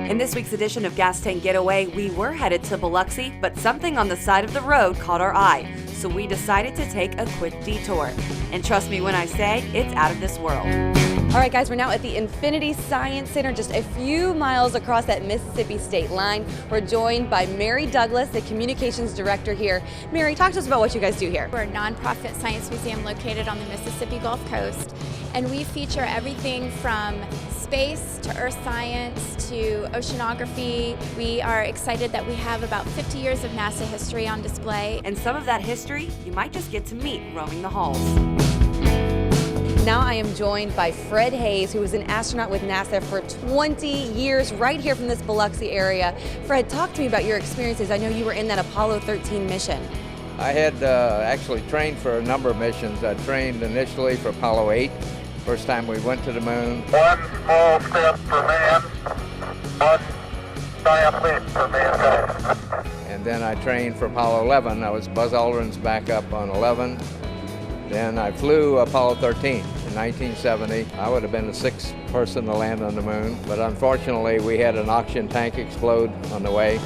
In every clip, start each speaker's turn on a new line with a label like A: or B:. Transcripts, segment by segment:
A: In this week's edition of Gas Tank Getaway, we were headed to Biloxi, but something on the side of the road caught our eye, so we decided to take a quick detour. And trust me when I say, it's out of this world. All right, guys, we're now at the Infinity Science Center, just a few miles across that Mississippi state line. We're joined by Mary Douglas, the communications director here. Mary, talk to us about what you guys do here.
B: We're a nonprofit science museum located on the Mississippi Gulf Coast, and we feature everything from space to earth science to oceanography. We are excited that we have about 50 years of NASA history on display.
A: And some of that history you might just get to meet roaming the halls. Now I am joined by Fred Hayes, who was an astronaut with NASA for 20 years, right here from this Biloxi area. Fred, talk to me about your experiences. I know you were in that Apollo 13 mission.
C: I had actually trained for a number of missions. I trained initially for Apollo 8, first time we went to the moon.
D: One small step for man, one giant leap for mankind.
C: And then I trained for Apollo 11. I was Buzz Aldrin's backup on 11. Then I flew Apollo 13 in 1970. I would have been the sixth person to land on the moon, but unfortunately we had an oxygen tank explode on the way,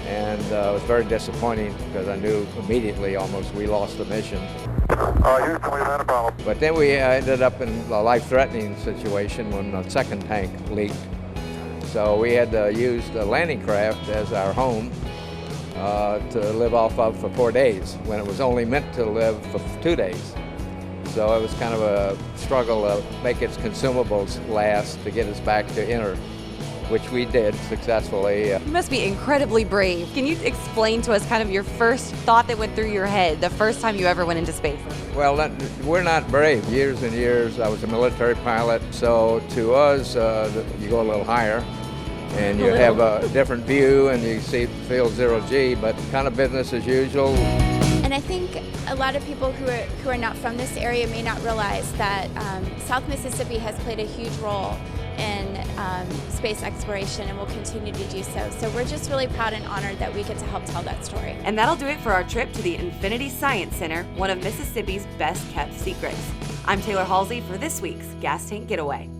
C: and it was very disappointing because I knew immediately almost we lost the mission.
D: Houston, we've had a problem.
C: But then we ended up in a life-threatening situation when the second tank leaked. So we had to use the landing craft as our home to live off of for 4 days, when it was only meant to live for 2 days. So it was kind of a struggle to make its consumables last to get us back to inner, which we did successfully.
A: You must be incredibly brave. Can you explain to us kind of your first thought that went through your head the first time you ever went into space?
C: Well, we're not brave. Years and years, I was a military pilot, so to us, you go a little higher, and you have a different view, and you feel zero G, but kind of business as usual.
B: And I think a lot of people who are not from this area may not realize that South Mississippi has played a huge role in space exploration and will continue to do so. So we're just really proud and honored that we get to help tell that story.
A: And that'll do it for our trip to the Infinity Science Center, one of Mississippi's best kept secrets. I'm Taylor Halsey for this week's Gas Tank Getaway.